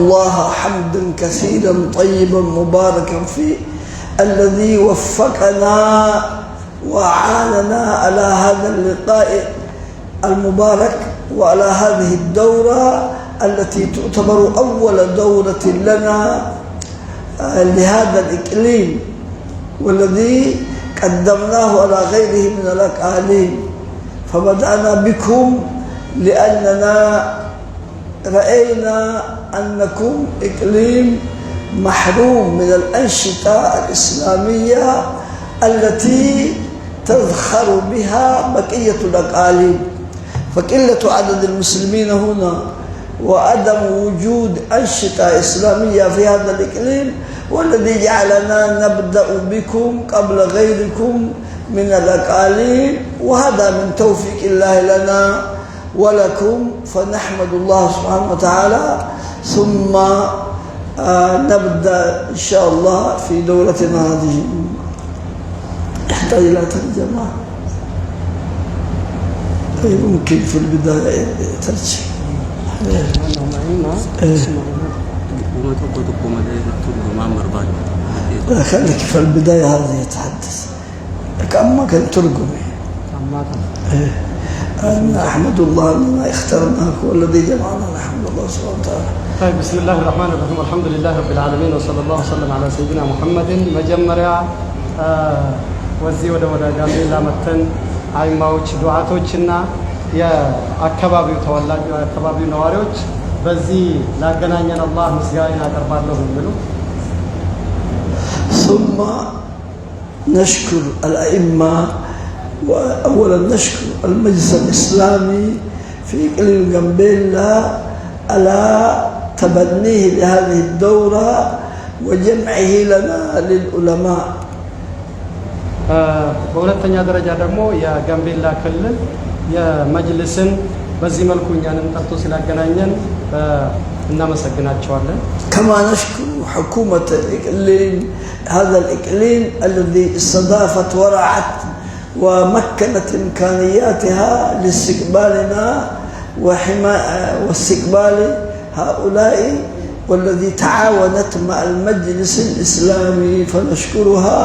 الله حمدا كثيرا طيبا مباركا فيه الذي وفقنا وعاننا على هذا اللقاء المبارك وعلى هذه الدورة التي تعتبر أول دورة لنا لهذا الإقليم، والذي قدمناه على غيره من الأقاليم. فبدأنا بكم لأننا رأينا أنكم إقليم محروم من الأنشطة الإسلامية التي تزخر بها بقية الأقاليم، فقلة عدد المسلمين هنا وعدم وجود أنشطة إسلامية في هذا الإقليم والذي جعلنا نبدأ بكم قبل غيركم من الأقاليم، وهذا من توفيق الله لنا ولكم، فنحمد الله سبحانه وتعالى. ثم نبدأ إن شاء الله في دورتنا هذه. يحتاج إلى ترجمة، ممكن في البداية ترجم. خليك في البداية هذه يتحدث كأما كان ترجمي. أحمد الله أننا اخترناك والذي جمعنا، نحمد الله سبحانه وتعالى. طيب، بسم الله الرحمن الرحيم، والحمد لله رب العالمين، وصلى الله وسلم على سيدنا محمد. مجمريا وزي ودا ጋምቤላ መተን አይማዎች ዱዓቶችና የአካባቢው ተወላጅ የአካባቢው ነዋሪዎች በዚህ ላገናኘን አላህ ምስጋና አቀርባለሁ የሚሉ ثم نشكر الأئمة، وأولا نشكر المجلس الإسلامي في إقليم جامبيلا على تبنيه لهذه الدورة وجمعه لنا للعلماء. በሁለተኛ ደረጃ ደግሞ የጋምቤላ ክልል የመጅልስን በዚህ መልኩ እኛንም ጠርቶ ስላገናኘን እናመሰግናቸዋለን። كما نشكر حكومة الإقليم، هذا الإقليم الذي استضافت ورعت ومكنت إمكانياتها لاستقبالنا واستقبال هؤلاء، والذي تعاونت مع المجلس الإسلامي، فنشكرها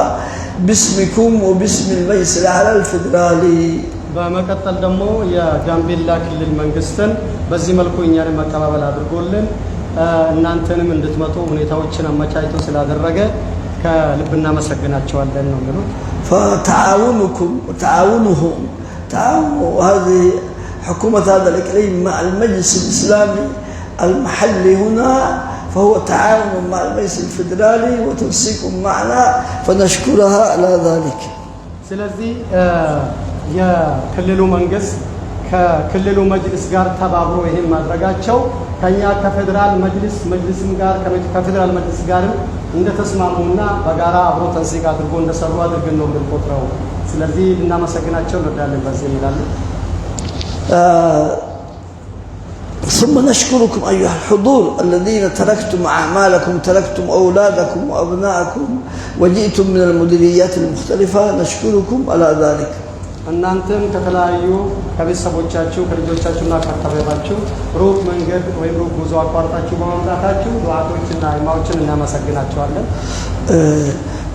باسمكم وباسم المجلس الأعلى الفدرالي. በመቀጠል ደግሞ የጋምቤላ ክልል መንግስትን በዚህ መልኩ እኛንም መቀባበል አድርጎልን እናንተንም እንድትመጡ ሁኔታዎችን አመቻችቶ ስላደረገ ከልብ እናመሰግናቸዋለን ነው የሚሉት። فتعاونكم وتعاونهم هذه حكومة هذا الإقليم مع المجلس الإسلامي المحلي هنا فهو تعاون مع المجلس الفدرالي وتنسيق معنا، فنشكرها على ذلك. ስለዚህ የክልሉ መንግስት ከክልሉ መጅልስ ጋር ተባብሮ ይሄን ማድረጋቸው ከኛ ከፌደራል መጅልስም ጋር ከፌደራል መጅልስ ጋር እንደተስማሙና በጋራ አብሮ ተንሲቅ አድርጎ እንደሰሩ አድርገን ነው የምንቆጥረው። ስለዚህ እናመሰግናቸው እንወዳለን በዚህ ይላል። ثم نشكركم أيها الحضور الذين تركتم أعمالكم، تركتم أولادكم وأبناءكم وجئتم من المديريات المختلفة، نشكركم على ذلك. እናንተም ከተለያዩ ከቤተሰቦቻችሁ ከልጆቻችሁና ከአካባቢያችሁ ሩቅ መንገድ ወይም ሩቅ ጉዞ አቋርጣችሁ በመምጣታችሁ ዱዓቶችና ኢማሞችን እናመሰግናቸዋለን።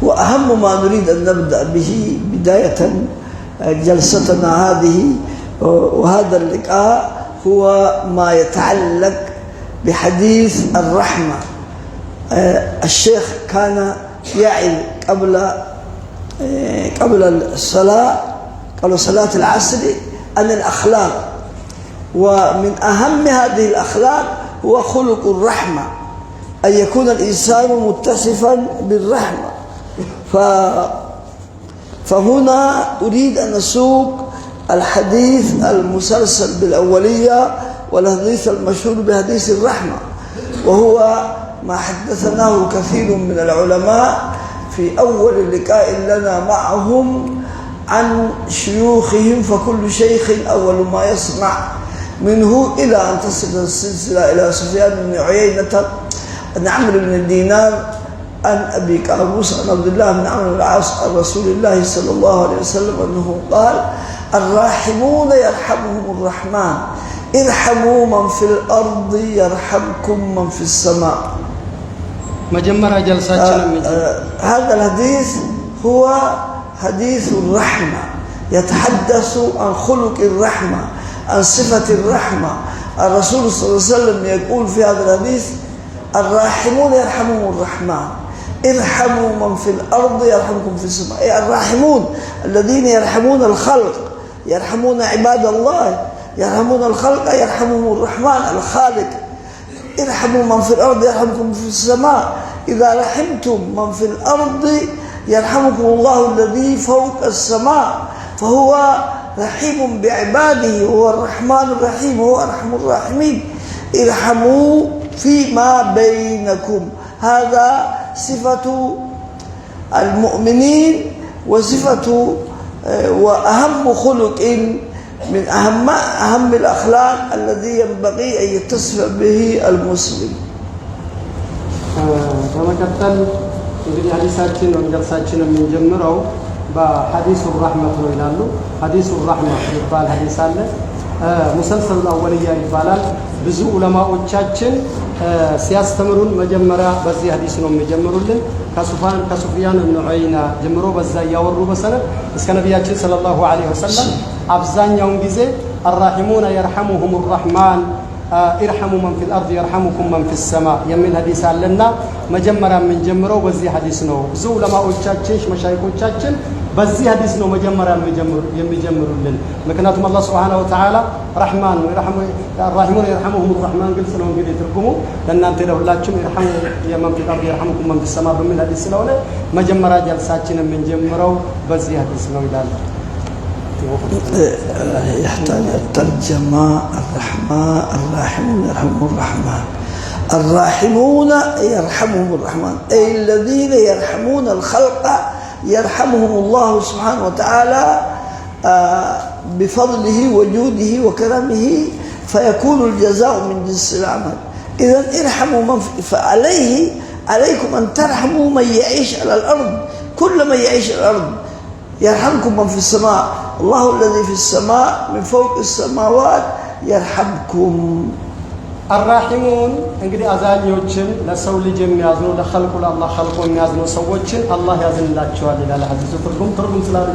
وأهم ما نريد أن نبدأ به بداية جلستنا هذه وهذا اللقاء هو ما يتعلق بحديث الرحمة. الشيخ كان يعي قبل الصلاة، قبل صلاة العصر، عن الأخلاق، ومن أهم هذه الأخلاق هو خلق الرحمة، أن يكون الإنسان متصفا بالرحمة. فهنا أريد أن أسوق الحديث المسلسل بالأولية والحديث المشهور بحديث الرحمة، وهو ما حدثناه كثير من العلماء في أول لقاء لنا معهم عن شيوخهم، فكل شيخ أول ما يسمع منه إلى أن تصل السلسلة إلى سفيان بن عيينة عن عمرو بن دينار عن أبي قابوس عن عبد الله بن عمرو بن العاص عن رسول الله صلى الله عليه وسلم أنه قال: الراحمون يرحمهم الرحمن ارحموا من في الأرض يرحمكم من في السماء. مجمرة جلساتنا هذا الحديث هو حديث الرحمة، يتحدث عن خلق الرحمة، عن صفة الرحمة. الرسول صلى الله عليه وسلم يقول في هذا الحديث: الراحمون يرحمهم الرحمن، ارحموا من في الأرض يرحمكم في السماء. أي الراحمون الذين يرحمون الخلق، يرحمون عباد الله، يرحمون الخلق، يرحمهم الرحمن الخالق. ارحموا من في الأرض يرحمكم في السماء. إذا رحمتم من في الأرض يرحمكم الله الذي فوق السماء، فهو رحيم بعباده، هو الرحمن الرحيم، هو أرحم الراحمين. ارحموا فيما بينكم، هذا صفة المؤمنين وصفة وأهم خلق من أهم الأخلاق الذي ينبغي أن يتصف به المسلم. كما قتل እንግዲህ ሐዲሳችን ወንጀልሳችን የምንጀምረው በሐዲሱ الرحمة ነው ይላሉ። ሐዲሱ الرحمة ይባል ሐዲስ አለ። ሙሰልሰል አወልያ ይባላል። ብዙ ዑለማዎቻችን ሲያስተምሩን መጀመሪያ በዚህ ሐዲስ ነው የሚጀምሩልን። ከሱፊያን ኢብኑ ዑይና ጀምሮ በዛ ያወሩ በሰነድ እስከ ነብያችን ሰለላሁ ዐለይሂ ወሰለም አብዛኛውን ጊዜ الراحمون يرحمهم الرحمن ارحموا من في الأرض يرحمكم من في السماء يمين حديث لنا مجمرا من جمرو بزي حديث نو زو لما اوچاچش مشايخوچاچن بزي حديث نو مجمرا يمجمرولن مكناتهم الله سبحانه وتعالى رحمن الراحمون يرحمهم الرحمن قلت لهم انغدي ترجموا لانانت لهلاچم يرحموا يمن في الأرض يرحمكم من في السماء بمن حديث ስለሆነ مجمرا جلساچن من جمرو بزي حديث نو ይላል يحتاج الترجمة. الراحمون يرحمهم الرحمن، الراحمون يرحمهم الرحمن، أي الذين يرحمون الخلق يرحمهم الله سبحانه وتعالى بفضله وجوده وكرمه، فيكون الجزاء من جنس العمل. إذن ارحموا من عليكم أن ترحموا من يعيش على الأرض، كل من يعيش على الأرض يرحمكم من في السماء. الله الذي في السماء من فوق السماوات يرحمكم. الراحمون እንግዲህ አዛኞችን ለሰው ልጅ የሚያዝኑ ለخلق ለአላህ خلق የሚያዝኑ ሰዎችን አላህ ያዝንላቸዋል ይላል ሐዲሱ። ትርጉም ስላለ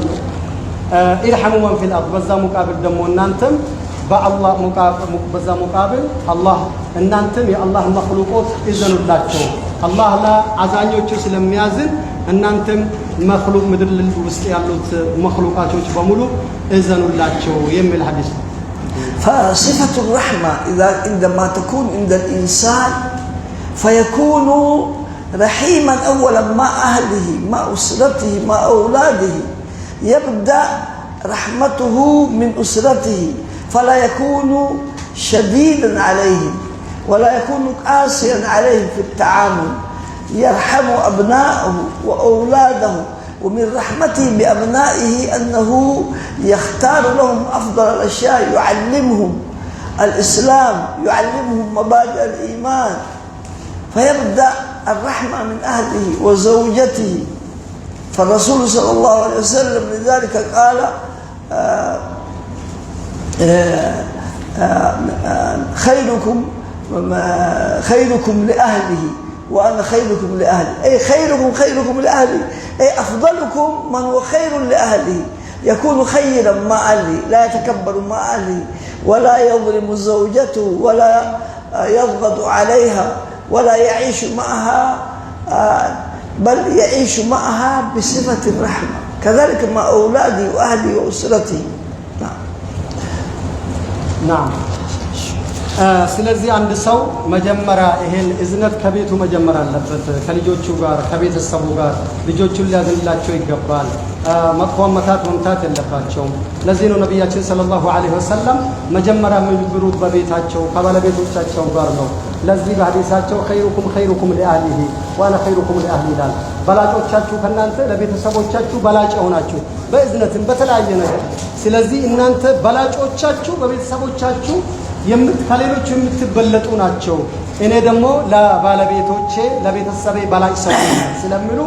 ارحموا من في الأرض በዛ ሙቃብል ደግሞ እናንተም በአላህ በዛ ሙቃብል አላህ እናንተም የአላህ መخلوقات ይዘኑላቸው። አላህ ለአዛኞቹ ስለሚያዝን እናንተም مخلوق ምድር ውስጥ ያሉት مخلوقاتዎች በሙሉ እዘኑላቸው የሚል ሐዲስ። فصفة الرحمة عندما تكون عند الإنسان فيكون رحيما أولا مع أهله مع أسرته مع أولاده، يبدأ رحمته من أسرته، فلا يكون شديدا عليهم ولا يكون قاسيا عليهم في التعامل، يرحم أبناءه وأولاده. ومن رحمته بأبنائه أنه يختار لهم أفضل الأشياء، يعلمهم الإسلام، يعلمهم مبادئ الإيمان، فيبدأ الرحمة من أهله وزوجته. فالرسول صلى الله عليه وسلم لذلك قال خيركم لأهله وأنا خيركم لأهلي، أي خيركم لأهلي، أي أفضلكم من هو خير لأهله، يكون خيرا مع أهله، لا يتكبر مع أهله، ولا يظلم زوجته، ولا يضغط عليها، ولا يعيش معها، بل يعيش معها بصفة الرحمة. كذلك مع أولادي وأهلي وأسرتي. نعم. ስለዚህ አንድ ሰው መጀመሪያ ይሄን እዝነት ከቤቱ መጀመር አለበት። ከልጆቹ ጋር ከቤተሰቡ ጋር ልጆቹን ሊያዝንላቸው ይገባል። መጥፎ መምታት የለባቸውም። ለዚህ ነው ነብያችን ሰለላሁ ዐለይሂ ወሰለም መጀመሪያ የሚብሩት በቤታቸው ከባለቤቶቻቸው ጋር ነው። ለዚህ በሐዲሳቸው خيركم لأهله وأنا خيركم لأهلي ይላል። በላጮቻችሁ ከናንተ ለቤተሰቦቻችሁ በላጭ ሆናችሁ በእዝነትም በተለያየ ነገር። ስለዚህ እናንተ በላጮቻችሁ በቤተሰቦቻችሁ ከሌሎች የምትበለጡ ናቸው። እኔ ደግሞ ለባለቤቶቼ ለቤተሰቤ በላጭ ሰው ስለሚሉ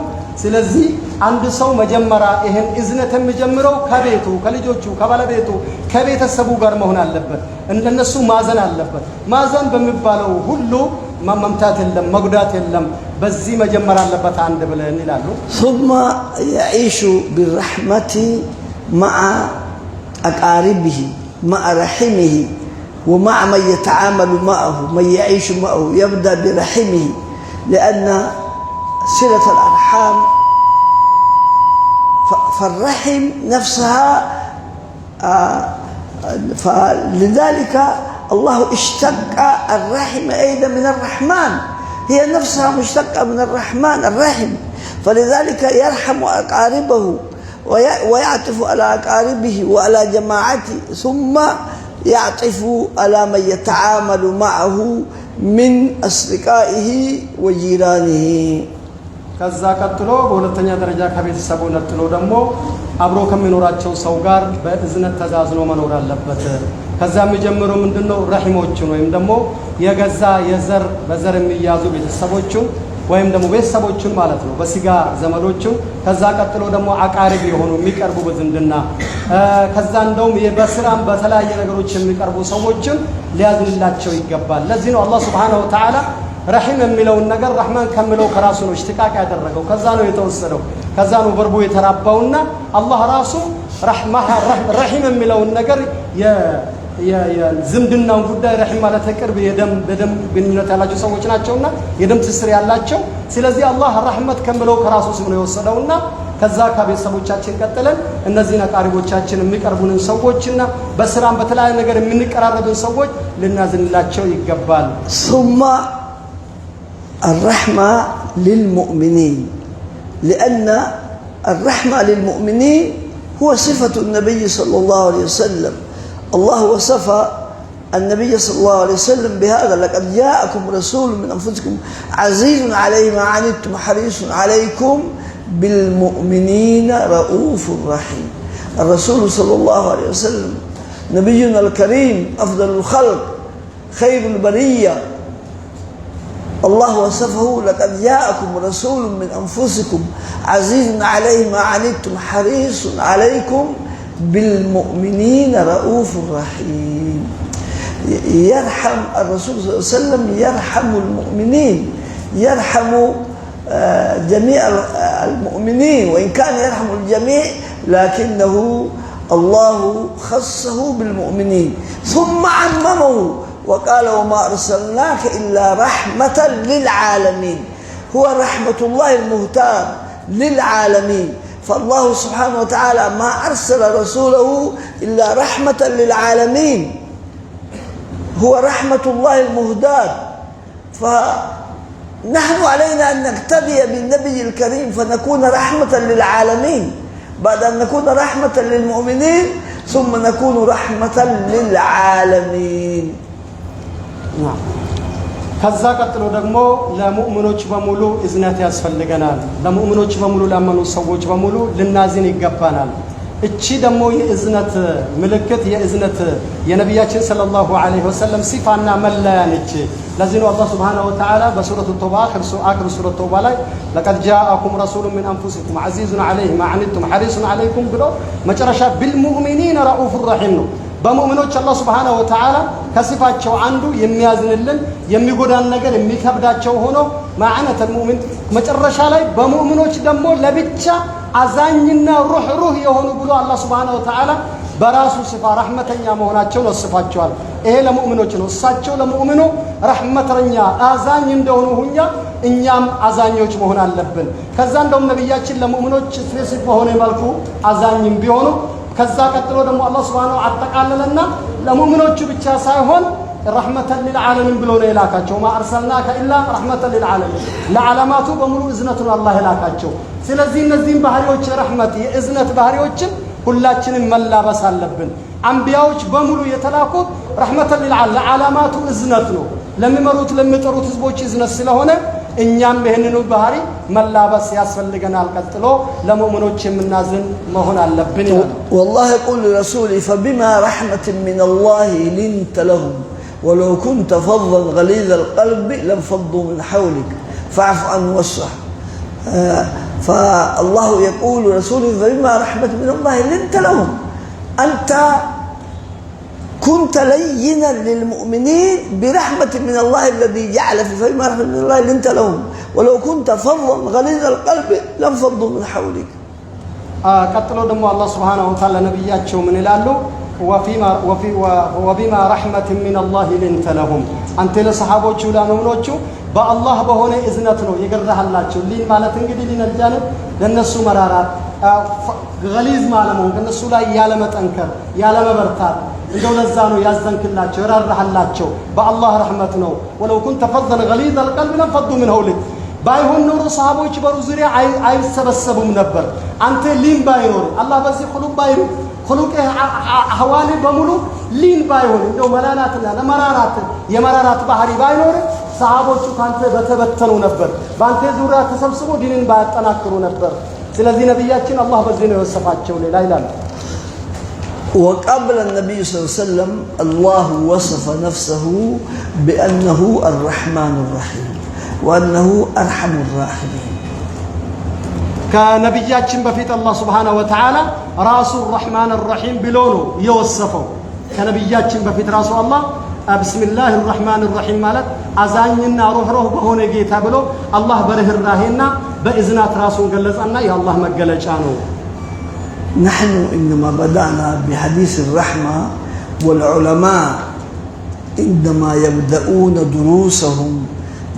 ስለዚህ አንድ ሰው መጀመሪያ ይሄን እዝነት የሚጀምረው ከቤቱ ከልጆቹ ከባለቤቱ ከቤተሰቡ ጋር መሆን አለበት እንደነሱ ማዘን አለበት ማዘን በሚባለው ሁሉ መምታት የለም መጉዳት የለም በዚህ መጀመር አለበት አንድ ብለን ይላሉ ثم يعيش بالرحمة مع أقاربه مع رحمه ومع من يتعامل معه من يعيش معه يبدأ برحمه لأن صلة الأرحام فالرحم نفسها فلذلك الله اشتق الرحم أيضا من الرحمن هي نفسها مشتقة من الرحمن الرحم فلذلك يرحم أقاربه ويعطف على أقاربه وعلى جماعته ثم يعطف على من يتعامل معه من أصدقائه وجيرانه ከዛ ቀጥሎ በሁለተኛ ደረጃ ከቤተሰቡ ነጥሎ ደግሞ አብሮ ከሚኖራቸው ሰው ጋር በእዝነት ተዛዝኖ መኖር አለበት ከዛ የሚጀምረው ምንድነው ረሂሞቹን ወይም ደግሞ የገዛ የዘር በዘር የሚያዙ ቤተሰቦቹን ወይም ደግሞ ቤተሰቦቹን ማለት ነው በስጋ ዘመዶቹን ከዛ ቀጥሎ ደግሞ አቃሪብ የሆኑ የሚቀርቡ በዝምድና ከዛ እንደውም በስራም በተለያየ ነገሮች የሚቀርቡ ሰዎችን ሊያዝንላቸው ይገባል ለዚህ ነው አላህ Subhanahu Wa Ta'ala ረሂም የሚለውን ነገር ረህማን ከሚለው ከራሱ ነው እሽትቃቅ ያደረገው ከዛ ነው የተወሰደው ከዛ ነው በርቦ የተራባውና አላህ ራሱ ረሂም የሚለውን ነገር የዝምድናው ጉዳይ ረሂም ማለት ቅርብ የደም ግንኙነት ያላቸው ሰዎች ናቸውና የደም ትስስር ያላቸው ስለዚህ አላህ ረህመት ከሚለው ከራሱ ስም ነው የወሰደውና ከዛ ከቤተሰቦቻችን ቀጥለን እነዚህን አቃሪቦቻችን የሚቀርቡንን ሰዎችና በስራም በተለያየ ነገር የምንቀራረቡን ሰዎች ልናዝንላቸው ይገባል ثم الرحمة للمؤمنين لأن الرحمة للمؤمنين هو صفة النبي صلى الله عليه وسلم الله وصف النبي صلى الله عليه وسلم بهذا لقد جاءكم رسول من أنفسكم عزيز عليه ما عنتم حريص عليكم بالمؤمنين رؤوف رحيم الرسول صلى الله عليه وسلم نبينا الكريم أفضل الخلق خير البرية الله وصفه لقد جاءكم رسول من أنفسكم عزيز عليه ما عنتم حريص عليكم بالمؤمنين رؤوف رحيم يرحم الرسول صلى الله عليه وسلم يرحم المؤمنين يرحم جميع المؤمنين وإن كان يرحم الجميع لكنه الله خصه بالمؤمنين ثم عممه وقال وما أرسلناك إلا رحمة للعالمين هو رحمة الله المهتار للعالمين فالله سبحانه وتعالى ما أرسل رسوله إلا رحمة للعالمين هو رحمة الله المهداة فنحن علينا أن نقتدي بالنبي الكريم فنكون رحمة للعالمين بعد أن نكون رحمة للمؤمنين ثم نكون رحمة للعالمين نعم ከዛ ቀጥሎ ደግሞ ለሙእሚኖች በሙሉ እዝነት ያስፈልገናል ለሙእሚኖች በሙሉ ለማኑ ሰዎች በሙሉ ልናዝን ይገባናል እቺ ደግሞ የእዝነት ምልክት የእዝነት የነብያችን ሰለላሁ ዐለይሂ ወሰለም ሲፋና መለያ ነች ለዚህ ነው አላህ Subhanahu Wa Ta'ala በሱረቱ ተውባ አክር ሱረቱ ተውባ ላይ لقد جاءكم رسول من انفسكم عزيز عليه ما عنتم حريص عليكم ብሎ መጨረሻ بالمؤمنين رؤوف رحيم ነው በሙእሚኖች አላህ Subhanahu Wa Ta'ala ከሲፋቸው አንዱ የሚያዝንልን የሚጎዳን ነገር የሚከብዳቸው ሆኖ ማዕነተ ሙእሚን መጨረሻ ላይ በሙእሚኖች ደግሞ ለብቻ አዛኝና ሩህ የሆኑ ብሎ አላህ Subhanahu Wa Ta'ala በራሱ ሲፋ ረህመተኛ መሆናቸው ወስፋቸዋል ይሄ ለሙእሚኖች ነው እሳቸው ለሙእሚኑ ረህመተኛ አዛኝ እንደሆኑ ሁኛ እኛም አዛኞች መሆን አለብን ከዛ እንደውም ነብያችን ለሙእሚኖች ስፔሲፊክ በሆነ መልኩ አዛኝም ቢሆኑ ከዛ ቀጥሎ ደግሞ አላህ Subhanahu አጠቃለለና ለሙእሚኖቹ ብቻ ሳይሆን ረህመተን ለልዓለሚን ብሎ ነው የላካቸው ማ አርሰልናከ ኢላ ረህመተን ለልዓለሚን ለዓለማቱ በሙሉ እዝነቱን አላህ የላካቸው ስለዚህ እነዚህን ባህሪዎች ረህመት የእዝነት ባህሪዎችን ሁላችንም መላበስ አለብን አንቢያዎች በሙሉ የተላኩት ረህመተን ለልዓለማቱ እዝነት ነው ለሚመሩት ለሚጠሩት ህዝቦች እዝነት ስለሆነ እኛም ይሄንኑ ባህሪ መላበስ ያስፈልገናል ቀጥሎ ለሙእሚኖች የምናዝን መሆን አለብን والله يقول لرسوله فبما رحمة من الله لنت لهم ولو كنت فظا غليظ القلب لانفضوا من حولك فاعف عنهم واصفح فالله يقول رسوله فبما رحمة من الله لنت لهم، أنت كنت لينا للمؤمنين برحمة من الله الذي جعل فبما رحمة من الله لنت لهم ولو كنت فظا غليظ القلب لانفضوا من حولك. قتلوا دم الله سبحانه وتعالى نبياتهم من الالو وبما رحمة من الله لنت لهم أنت لصحابوቹ ለሙእሚኖቹ በአላህ በሆነ እዝነት ነው የገራህላቸው። ሊን ማለት እንግዲህ ሊን አልጃነብ ለነሱ መራራት ገሊዝ ማለት ነው ከነሱ ላይ ያለ መጠንከር ያለ መበርታት እንደው ለዛ ነው ያዘንክላቸው የራራህላቸው በአላህ ረህመት ነው። ወለው ኩንተ ፈضل غليظ القلب لانفضوا من حولك ባይሆን ኖሮ ሰሃቦች በሩ ዙሪያ አይሰበሰቡም ነበር። አንተ ሊን ባይኖር አላህ በዚህ ሁሉ ባይኖር خلوق أحوالي بمولو لين بايون إنه ملاناتنا لمرارات يمرارات بحري باينور صحابو شو كانت بتبتنو نبر بانت زورا تسلسلو دينين بعد تناكرو نبر سلذي نبياتنا الله بزين وصفات شولي لا إله. وقبل النبي صلى الله عليه وسلم الله وصف نفسه بأنه الرحمن الرحيم وأنه أرحم الراحمين. كنبياتنا بفيت الله سبحانه وتعالى راس الرحمن الرحيم بلونه يوصفه كنبياتنا بفيت راس الله بسم الله الرحمن الرحيم مالك أزانينا روح بهون جيتا بلو الله بره الراهينا بإذنات راسه قلزنا يا الله مقلجانه. نحن إنما بدأنا بحديث الرحمة والعلماء عندما يبدأون دروسهم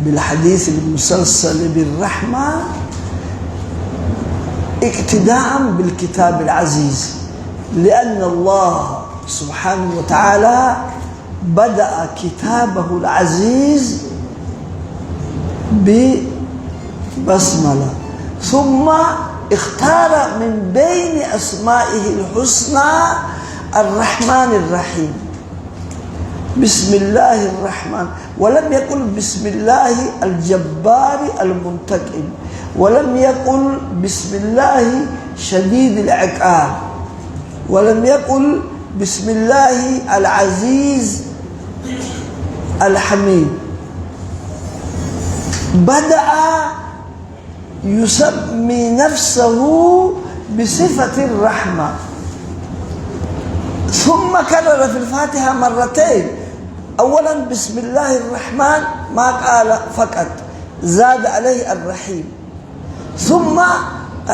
بالحديث المسلسل بالرحمة اقتداء بالكتاب العزيز، لأن الله سبحانه وتعالى بدأ كتابه العزيز ببسملة ثم اختار من بين أسمائه الحسنى الرحمن الرحيم. بسم الله الرحمن، ولم يقل بسم الله الجبار المنتقم، ولم يقل بسم الله شديد العقاب، ولم يقل بسم الله العزيز الحميد. بدأ يسمي نفسه بصفة الرحمة ثم كرر في الفاتحة مرتين. أولا بسم الله الرحمن ما قال فقط، زاد عليه الرحيم، ثم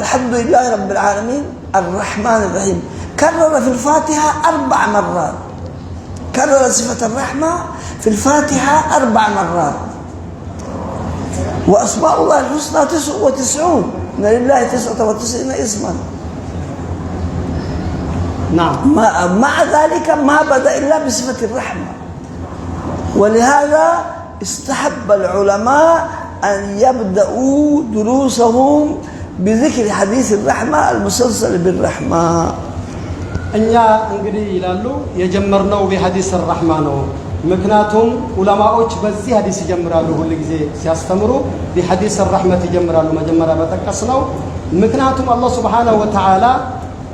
الحمد لله رب العالمين الرحمن الرحيم. كرر في الفاتحة 4 مرات، كرر صفة الرحمة في الفاتحة 4 مرات. وأسماء الله الحسنى 99، إن لله 99 اسما. نعم. مع ذلك ما بدأ إلا بصفة الرحمة، ولهذا استحب العلماء أن يبدأوا دروسهم بذكر حديث الرحمة المسلسل بالرحمة. أنيا انقدي يلالو يجمرناو بحديث الرحمن مكناتهم علماء بزي حديث يجمرالو كل جزء سيستمروا بحديث الرحمة يجمرالو ما جمرا بتكسناو مكناتهم الله سبحانه وتعالى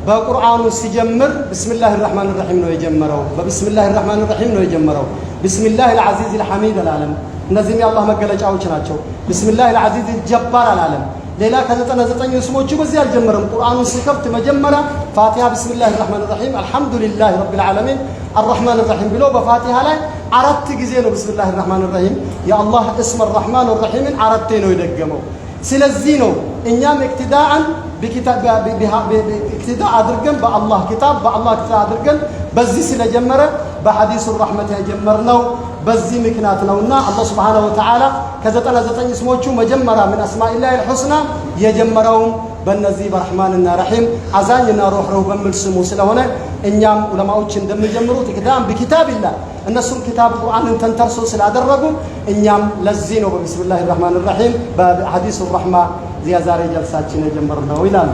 بقرآن سيجمر بسم الله الرحمن الرحيم نو يجمروا بسم الله الرحمن الرحيم نو يجمروا بسم الله العزيز الحميد العالم نزم الله مجلجاوچ ናቸው بسم الله العزيز الجبار العالم ሌላ ከ99 ስሞቹ በዚህ አልጀመረም። ቁርአኑን ሲከፍት መጀመሪያ ፋቲሃ بسم الله الرحمن الرحيم الحمد لله رب العالمين الرحمن الرحيم ብሎ በፋቲሃ ላይ 4 ጊዜ ነው بسم الله الرحمن الرحيم የአላህ اسم الرحمن الرحيم 4 ነው የደገመው። ስለዚህ ነው እኛም اقتداءً بكتاب اقتداء አድርገን በአላህ ኪታብ አድርገን በዚህ ስለጀመረ በሐዲስ الرحمة የጀመርነው በዚህ ምክንያት ነውና አላህ Subhanahu Wa Ta'ala ከ99 ስሞቹ መጀመሪያ من اسماء الله الحسنى የጀመረው በእነዚህ በረህማንና ረሂም አዛኝና ሩህሩህ በሚል ስሙ ስለሆነ እኛም ዑለማዎች እንደሚጀምሩት እቅዳም በኪታብላህ እነሱም ኪታብ ቁርአንን ተንተርሶ ስላደረጉ እኛም ለዚህ ነው በቢስሚላሂር ረህማኒር ረሂም በሐዲስ الرحمة زيازاري جلساتنا جمرنا ويلان.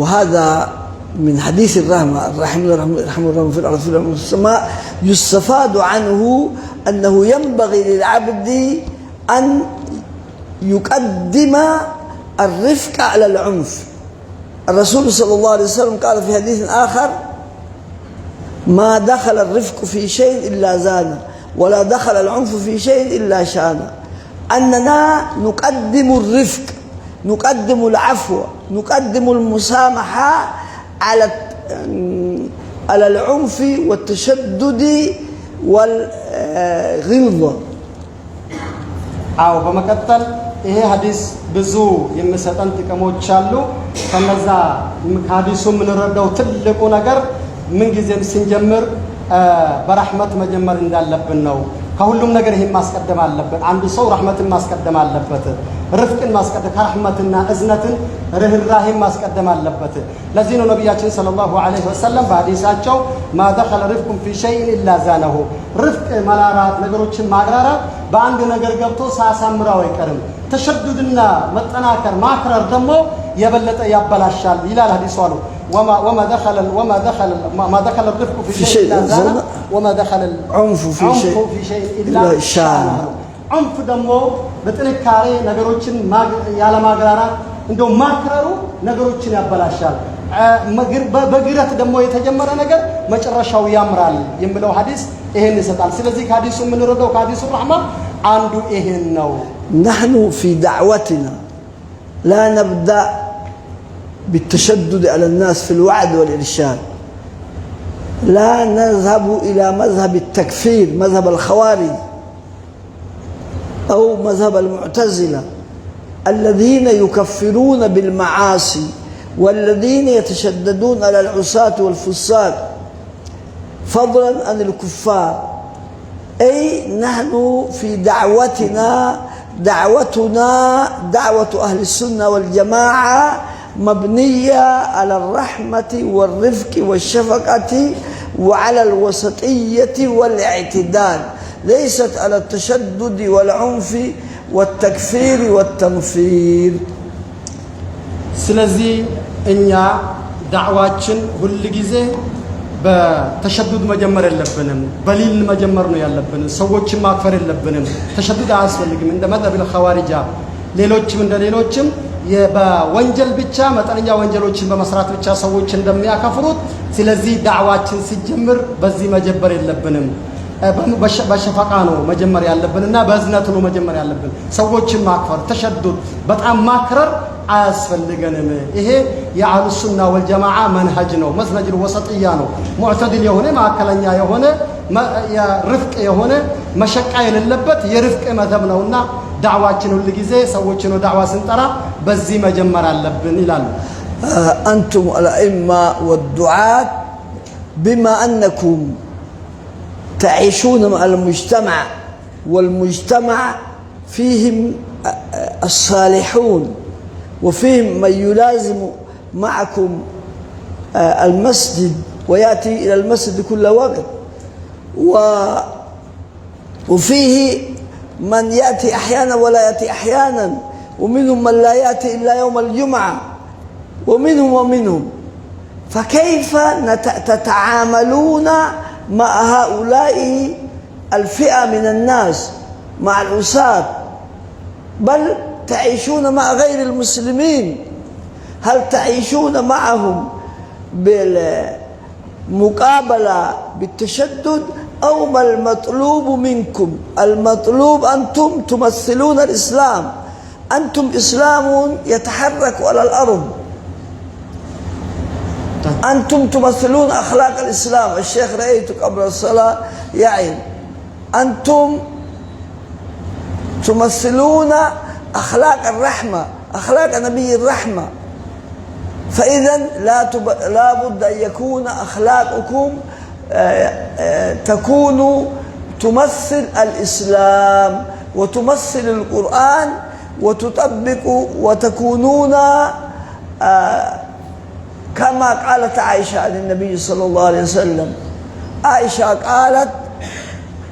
وهذا من حديث الرحمة الرحمة في الأرض في السماء يستفاد عنه أنه ينبغي للعبد أن يقدم الرفق على العنف. الرسول صلى الله عليه وسلم قال في حديث آخر ما دخل الرفق في شيء إلا زانه ولا دخل العنف في شيء إلا شانه. أننا نقدم الرفق نقدم العفو، نقدم المسامحة على العنف والتشدد والغلظة. أو بمكتل إيه حديث بزو يمساتن تكموت شالو فنزا حديثو من الردو تلقو نجر من جزء سنجمر برحمة مجمر إن دالبناو كهولم نجر هم ماسك الدم على اللبن عنده صور رحمة ماسك الدم على اللبته رفق ماسك الدم رحمتنا أزنة الراهم ماسك الدم على اللبته لزين نبياتنا صلى الله عليه وسلم بعد يساعدوا ما دخل رفق في شيء إلا زانه رفق ملارات نجروش معرارة بعند نجر قبطو ساسمرا ويكرم تشددنا متناكر ماكرر دمو يبلت يبلاشال إلى الحديث سؤاله وما دخل الرفق في شيء إلا زانه وما دخل العنف في شيء إلا شانه عنف دمو بتنكاري نجروشن ما يالا ماغرارا عندو ماكررو نجروشن يبلاشال بغيرت دمو يتجمر نجر مጨረሻው ያምራል የሚለው ሐዲስ ይሄን ይሰጣል ስለዚህ ሐዲሱ ምን ረዳው ሐዲሱ الرحمة عنده ይሄን ነው نحن في دعوتنا لا نبدأ بالتشدد على الناس في الوعد والإرشاد لا نذهب إلى مذهب التكفير مذهب الخوارج أو مذهب المعتزلة الذين يكفرون بالمعاصي والذين يتشددون على العصاة والفساق فضلا عن الكفار أي نحن في دعوتنا دعوة أهل السنة والجماعة مبنية على الرحمة والرفق والشفقة وعلى الوسطية والاعتدال ليست على التشدد والعنف والتكفير والتنفير سلزي إنيا دعواتشن كل جزء بتشدد مجمر اللبنم بليل مجمرنا يلبنم سوتش ما أكفر اللبنم تشدد عسول لكم عند مذهب الخوارج ليلوتش من دليلوتشم يبا وانجل بيتشا مثلا وانجلوتشم بمسرات بيتشا سوتشن دم يأكفروت سلزي دعواتشن سجمر بزي مجبر اللبنم بشفقانو مجمر يلبننا بزنتنو مجمر يلبن سوتش ما أكفر تشدد بتعم ماكرر أسفلجنم إيه يعلو السنة والجماعة منهجنا مسنج الوسطيانو معتدل يهونه ما كلنيا يهونه ما يا رفق يهونه مشقة لللبت يرفق مذهبنا ونا دعواتنا اللي جزء سوتشنا دعوة سنترا بزي مجمر اللبن إلى أنتم الأئمة والدعاة بما أنكم تعيشون مع المجتمع والمجتمع فيهم الصالحون وفيهم من يلازم معكم المسجد ويأتي إلى المسجد كل وقت وفيه من يأتي أحيانا ولا يأتي أحيانا ومنهم من لا يأتي إلا يوم الجمعة ومنهم فكيف تتعاملون مع هؤلاء الفئة من الناس مع العصاة بل تعيشون مع غير المسلمين هل تعيشون معهم بالمقابلة بالتشدد أو ما المطلوب منكم المطلوب أنتم تمثلون الإسلام أنتم إسلام يتحرك على الأرض أنتم تمثلون أخلاق الإسلام الشيخ رأيتك قبل الصلاة يعين أنتم تمثلون أخلاق الرحمة أخلاق نبي الرحمة فإذا لا بد أن يكون أخلاقكم تكون تمثل الإسلام وتمثل القرآن وتطبق وتكونون كما قالت عائشة عن النبي صلى الله عليه وسلم عائشة قالت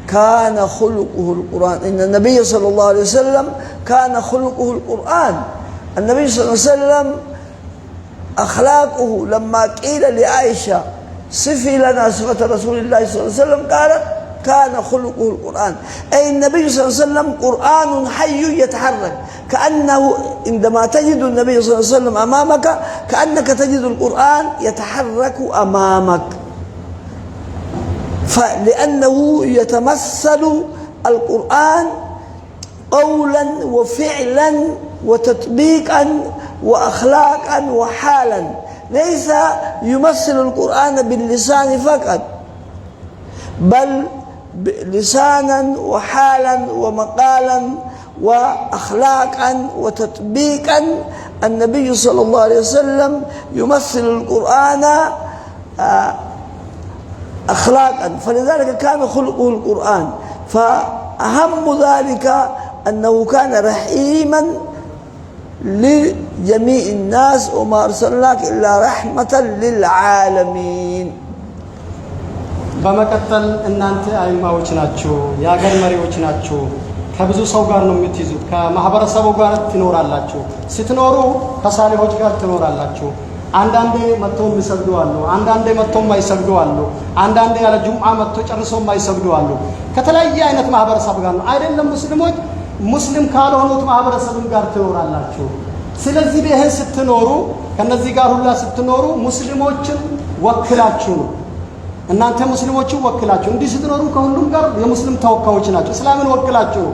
كان خلقه القرآن إن النبي صلى الله عليه وسلم كان خلقه القرآن النبي صلى الله عليه وسلم أخلاقه لما قيل لعائشة صفي لنا صفة رسول الله صلى الله عليه وسلم قالت كان خلقه القرآن أي النبي صلى الله عليه وسلم قرآن حي يتحرك كأنه عندما تجد النبي صلى الله عليه وسلم أمامك كأنك تجد القرآن يتحرك أمامك لأنه يتمثل القرآن قولا وفعلا وتطبيقا وأخلاقا وحالا، ليس يمثل القرآن باللسان فقط، بل لسانا وحالا ومقالا وأخلاقا وتطبيقا. النبي صلى الله عليه وسلم يمثل القرآن أخلاقا، فلذلك كان خلقه القرآن. فأهم ذلك أنه كان رحيما لجميع الناس، وما أرسلناك إلا رحمة للعالمين. በመቀጠል እናንተ አይማዎች ናችሁ፣ የአገር መሪዎች ናችሁ። ከብዙ ሰው ጋር ነው የምትይዙት፣ ከማህበረሰቡ ጋር ትኖራላችሁ። ስትኖሩ ከሳሊሆች ጋር ትኖራላችሁ። አንዳንዴ መጥተው የሚሰግዱ አሉ፣ አንዳንዴ መጥተው የማይሰግዱ አሉ፣ አንዳንዴ ያለ ጁምዓ መጥተው ጨርሰው የማይሰግዱ አሉ። ከተለያየ አይነት ማህበረሰብ ጋር ነው አይደለም ሙስሊሞች፣ ሙስሊም ካልሆኑት ማህበረሰብም ጋር ትኖራላችሁ። ስለዚህ ይሄን ስትኖሩ ከነዚህ ጋር ሁላ ስትኖሩ ሙስሊሞችን ወክላችሁ ነው። እናንተ ሙስሊሞችን ወክላችሁ እንዲህ ስትኖሩ ከሁሉም ጋር የሙስሊም ተወካዮች ናቸው። እስላምን ወክላችሁ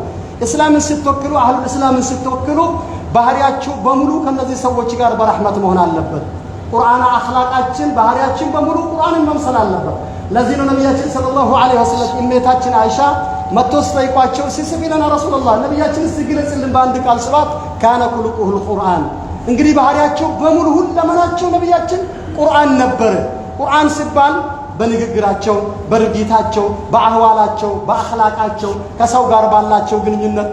እስላምን ስትወክሉ አህሉ እስላምን ስትወክሉ ባህሪያችሁ በሙሉ ከነዚህ ሰዎች ጋር በረህመት መሆን አለበት። ቁርአን አኽላቃችን ባህሪያችን በሙሉ ቁርአንን መምሰል አለበት። ለዚህ ነው ነብያችን ሰለላሁ ዐለይሂ ወሰለም እመታችን አይሻ መጥተው ሲጠይቋቸው ሲስቢለና ረሱላህ ነብያችን ሲግለጽልን በአንድ ቃል ስባት ካነ ኩልቁል ቁርአን። እንግዲህ ባህሪያቸው በሙሉ ሁለመናቸው ነብያችን ቁርአን ነበር። ቁርአን ሲባል በንግግራቸው፣ በድርጊታቸው፣ በአህዋላቸው፣ በአኽላቃቸው፣ ከሰው ጋር ባላቸው ግንኙነት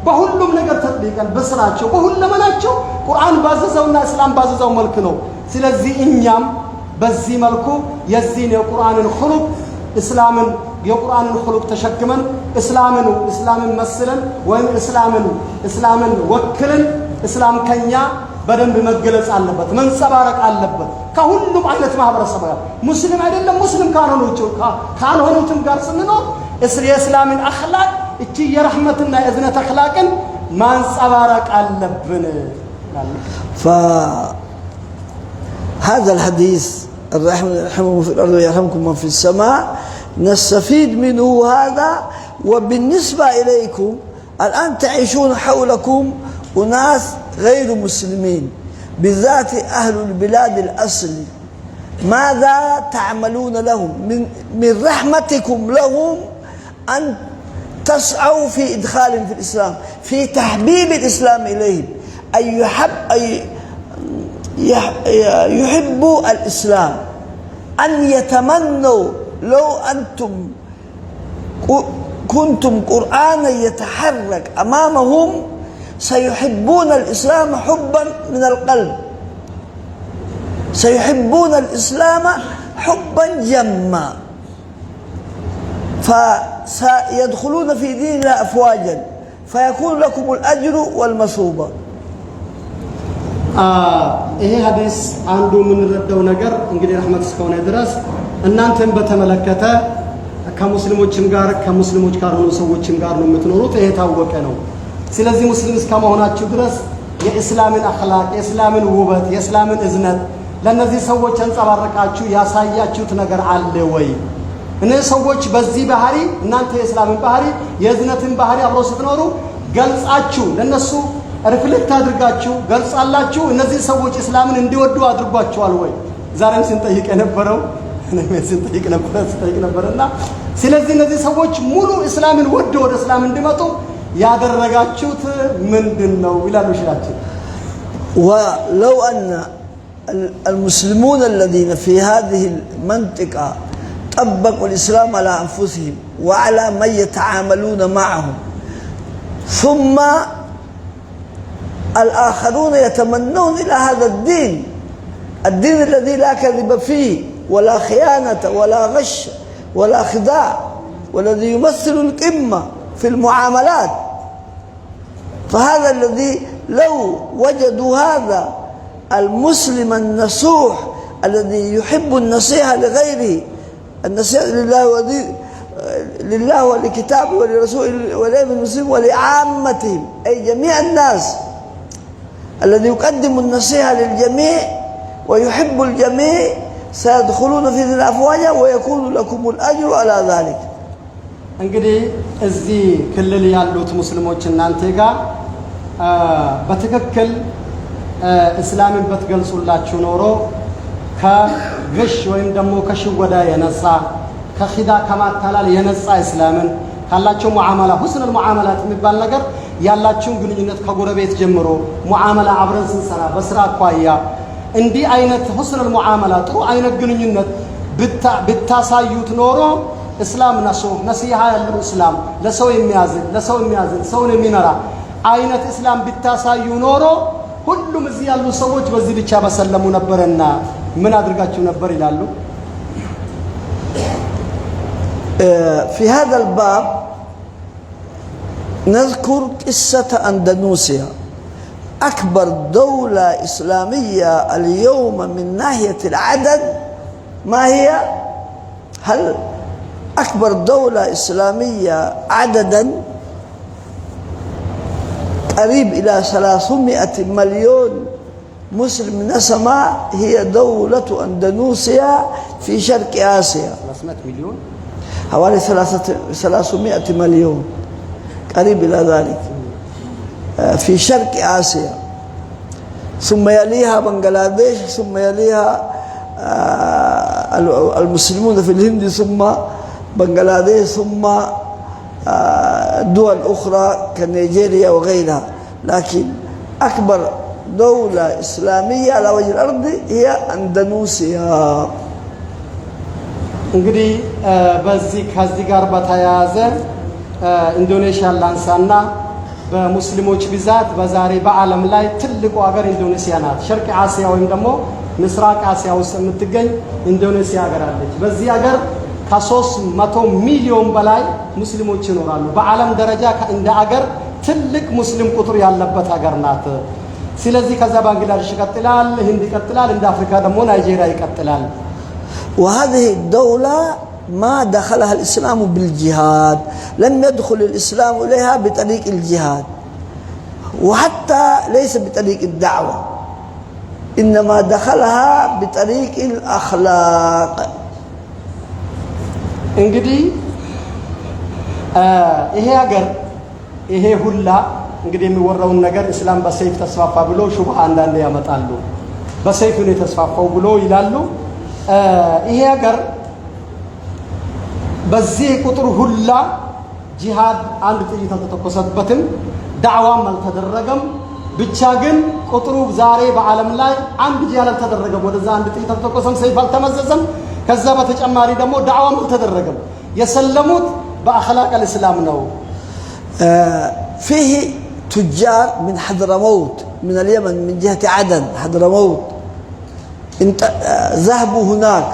በሁሉም ነገር ተጥቢቀን በስራቸው በሁለመናቸው ቁርአን ባዘዘውና እስላም ባዘዘው መልኩ ነው። ስለዚህ እኛም በዚህ መልኩ የዚህን የቁርአንን ኹሉቅ እስላምን የቁርአንን ኹሉቅ ተሸክመን እስላምን መስለን ወይም እስላምን ወክለን እስላም ከኛ በደንብ መገለጽ አለበት፣ መንጸባረቅ አለበት። ከሁሉም አይነት ማህበረሰብ ጋር ሙስሊም አይደለም ሙስሊም ካልሆኑትም ጋር ስንኖር የእስላምን አኽላቅ እቺ የረህመትና የእዝነት አኽላቅን ማንጸባረቅ አለብን። فهذا الحديث الرحمن يرحمكم في الأرض ويرحمكم من في السماء نستفيد منه هذا. وبالنسبة إليكم الآن تعيشون حولكم أناس غير مسلمين، بالذات أهل البلاد الأصلي، ماذا تعملون لهم من رحمتكم لهم أن تسعوا في إدخالهم في الإسلام، في تحبيب الإسلام إليهم، أن يحبوا الإسلام، أن يتمنوا لو أنتم كنتم قرآنا يتحرك أمامهم سيحبون الإسلام حبا من القلب، سيحبون الإسلام حبا جما، فسيدخلون في دين الله أفواجا فيكون لكم الأجر والمثوبة. ይሄ ሐዲስ አንዱ የምንረዳው ነገር እንግዲህ ረህመት እስከሆነ ድረስ እናንተም በተመለከተ ከሙስሊሞችም ጋር ከሙስሊሞች ጋር ሆኖ ሰዎችም ጋር ነው የምትኖሩት። ይሄ ታወቀ ነው። ስለዚህ ሙስሊም እስከመሆናችሁ ድረስ የእስላምን አኽላቅ የእስላምን ውበት የእስላምን እዝነት ለነዚህ ሰዎች አንጸባርቃችሁ ያሳያችሁት ነገር አለ ወይ? እነዚህ ሰዎች በዚህ ባህሪ እናንተ የእስላምን ባህሪ የእዝነትን ባህሪ አብረው ስትኖሩ ገልጻችሁ ለነሱ ሪፍሌክት አድርጋችሁ ገልጻላችሁ እነዚህ ሰዎች እስላምን እንዲወዱ አድርጓቸዋል ወይ? ዛሬም ስንጠይቅ የነበረው ስንጠይቅ ነበርና ስለዚህ እነዚህ ሰዎች ሙሉ እስላምን ወደ እስላም እንዲመጡ ያደረጋችሁት ምንድነው ይላሉ ሸራችን። ولو أن المسلمون الذين في هذه المنطقة طبقوا الإسلام على أنفسهم وعلى من يتعاملون معهم، ثم الآخرون يتمنون إلى هذا الدين الذي لا كذب فيه ولا خيانة ولا غش ولا خداع، والذي يمثل القمة في المعاملات، فهذا الذي لو وجدوا هذا المسلم النصوح الذي يحب النصيحة لغيره، النصيحة لله ولكتابه ولرسوله وللمسلمين ولعامتهم أي جميع الناس، الذي يقدم النصيحة للجميع ويحب الجميع سيدخلون في ذي الأفواج ويكون لكم الأجر على ذلك. እንግዲህ እዚህ ክልል ያሉት ሙስሊሞች እናንተ ጋር በትክክል እስላምን በትገልጹላችሁ ኖሮ ከግሽ ወይም ደግሞ ከሽወዳ የነጻ ከኺዳ ከማታላል የነጻ እስላምን ካላችሁ ሙዓመላ ሁስን المعاملات የሚባል ነገር ያላችሁን ግንኙነት ከጎረቤት ጀምሮ ሙዓመላ አብረን ስንሰራ በስራ አቋያ እንዲህ አይነት ሁስን المعاملات ጥሩ አይነት ግንኙነት ብታሳዩት ኖሮ እስላም ነሲሃ ያለው እስላም ለሰው የሚያዝን ሰውን የሚመራ አይነት እስላም ብታሳዩ ኖሮ ሁሉም እዚህ ያሉ ሰዎች በዚህ ብቻ በሰለሙ ነበርና ምን አድርጋችሁ ነበር ይላሉ في هذا الباب نذكر قصة أندونيسيا أكبر دولة إسلامية اليوم من ناحية العدد ما هي؟ هل أكبر دولة إسلامية عددا قريب إلى 300 مليون مسلم نسمة هي دولة أندونيسيا في شرق آسيا 300 مليون حوالي 300 مليون قريب إلى ذلك في شرق آسيا ثم يليها بنغلاديش ثم يليها المسلمون في الهند ثم بنغلاديش ثم دول أخرى كنيجيريا وغيرها لكن أكبر دولة إسلامية على وجه الأرض هي أندونيسيا እንግዲህ በዚህ ከዚህ ጋር በተያያዘ ኢንዶኔሽያ ላንሳና በሙስሊሞች ብዛት በዛሬ በዓለም ላይ ትልቁ ሀገር ኢንዶኔሽያ ናት ሸርቅ አሲያ ወይም ደግሞ ምስራቅ አሲያ ውስጥ የምትገኝ ኢንዶኔሽያ ሀገር አለች በዚህ ሀገር ከ300 ሚሊዮን በላይ ሙስሊሞች ይኖራሉ በዓለም ደረጃ እንደ ሀገር ትልቅ ሙስሊም ቁጥር ያለበት ሀገር ናት ስለዚህ ከዛ ባንግላዴሽ ይቀጥላል ህንድ ይቀጥላል እንደ አፍሪካ ደግሞ ናይጄሪያ ይቀጥላል وهذه الدولة ما دخلها الإسلام بالجهاد لم يدخل الإسلام إليها بطريق الجهاد وحتى ليس بطريق الدعوة إنما دخلها بطريق الأخلاق እንግዲህ ይሄ ሀገር ይሄ ሁላ እንግዲህ የሚወራውን ነገር እስላም በሰይፍ ተስፋፋ ብሎ ሹብሃ አንዳንዴ ያመጣሉ በሰይፍ ነው ተስፋፋው ብሎ ይላሉ ይሄ ሀገር በዚህ ቁጥር ሁላ ጂሃድ አንድ ጥይት ተተኮሰበትም ዳዕዋም አልተደረገም ብቻ ግን ቁጥሩ ዛሬ በዓለም ላይ አንድ ጂሃድ አልተደረገም ወደዛ አንድ ጥይት ተተኮሰም ሰይፍ አልተመዘዘም ከዛ በተጨማሪ ደግሞ ዳዕዋም አልተደረገም የሰለሙት በአخلاق الاسلام ነው فيه تجار من حضرموت من اليمن من جهة عدن حضرموت ذهبوا هناك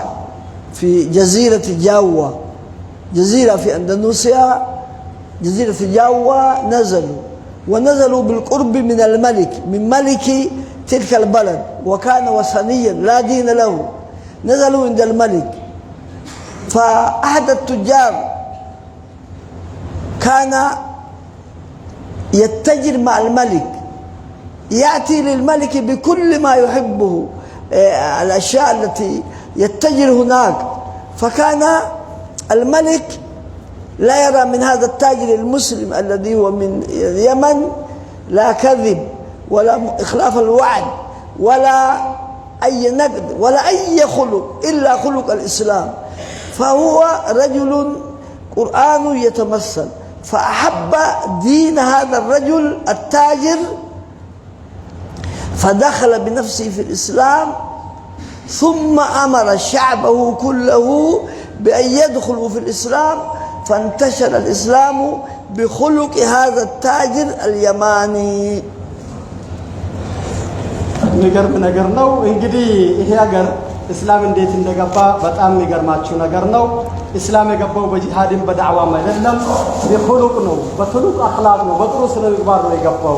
في جزيرة جاوة جزيرة في أندونيسيا جزيرة جاوة ونزلوا بالقرب من الملك من ملك تلك البلد وكان وثنيا لا دين له نزلوا عند الملك فأحد التجار كان يتجر مع الملك يأتي للملك بكل ما يحبه الأشياء التي يتجر هناك فكان الملك لا يرى من هذا التاجر المسلم الذي هو من اليمن لا كذب ولا إخلاف الوعد ولا أي نقد ولا أي خلق إلا خلق الإسلام فهو رجل قرآن يتمثل فأحب دين هذا الرجل التاجر فدخل بنفسه في الإسلام ثم أمر شعبه كله بأن يدخلوا في الإسلام فانتشر الإسلام بخلق هذا التاجر اليماني ነገር ነው እንግዲህ ይሄ ሀገር እስላም እንዴት እንደገባ በጣም የሚገርማችሁ ነገር ነው እስላም የገባው በጂሃድም በዳዕዋም አይደለም በኹሉቅ ነው በኹሉቅ አኽላቅ ነው በጥሩ ስነ ምግባር ነው የገባው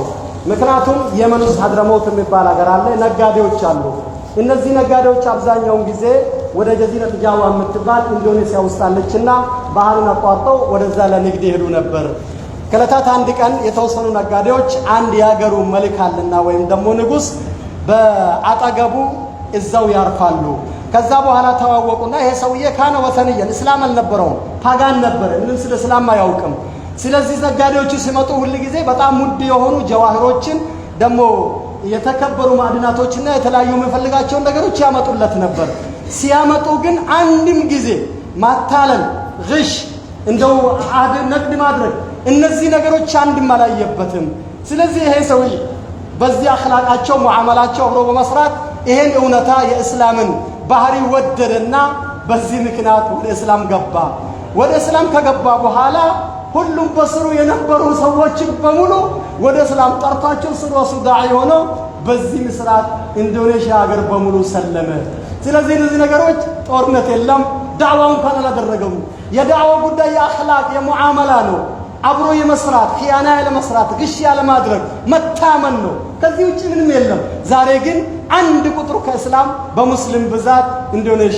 ምክንያቱም የመን ውስጥ ሐድረሞት የሚባል ሀገር አለ ነጋዴዎች አሉ እነዚህ ነጋዴዎች አብዛኛውን ጊዜ ወደ ጀዚረት ጃዋ የምትባል ኢንዶኔሲያ ውስጥ አለችና ባህሩን አቋርጠው ወደዛ ለንግድ ይሄዱ ነበር ከለታት አንድ ቀን የተወሰኑ ነጋዴዎች አንድ ያገሩ መልክ አለና ወይም ደግሞ ንጉስ በአጠገቡ እዛው ያርፋሉ ከዛ በኋላ ተዋወቁና ይሄ ሰውዬ ካነ ወሰንየን እስላም አልነበረው ፓጋን ነበር ምንም ስለ እስላም አያውቅም ስለዚህ ነጋዴዎቹ ሲመጡ ሁሉ ጊዜ በጣም ውድ የሆኑ ጀዋህሮችን ደግሞ የተከበሩ ማዕድናቶችና የተለያዩ የሚፈልጋቸውን ነገሮች ያመጡለት ነበር። ሲያመጡ ግን አንድም ጊዜ ማታለል፣ ግሽ፣ እንደው ነግድ ማድረግ እነዚህ ነገሮች አንድም አላየበትም። ስለዚህ ይሄ ሰውዬ በዚህ አኽላቃቸው ሙዓመላቸው አብሮ በመስራት ይሄን እውነታ የእስላምን ባህሪ ወደደና በዚህ ምክንያት ወደ እስላም ገባ። ወደ እስላም ከገባ በኋላ ሁሉም በስሩ የነበሩ ሰዎች በሙሉ ወደ እስላም ጠርቷቸው ስሩ ዳዒ ሆነው በዚህ ምስራት ኢንዶኔሽያ ሀገር በሙሉ ሰለመ። ስለዚህ እነዚህ ነገሮች ጦርነት የለም፣ ዳዕዋውን እንኳን አላደረገም። የዳዕዋ ጉዳይ የአኽላቅ የሙዓመላ ነው። አብሮ የመስራት ኺያና ያለመስራት ግሽ ያለማድረግ መታመን ነው። ከዚህ ውጪ ምንም የለም። ዛሬ ግን አንድ ቁጥሩ ከእስላም በሙስሊም ብዛት ኢንዶኔሽያ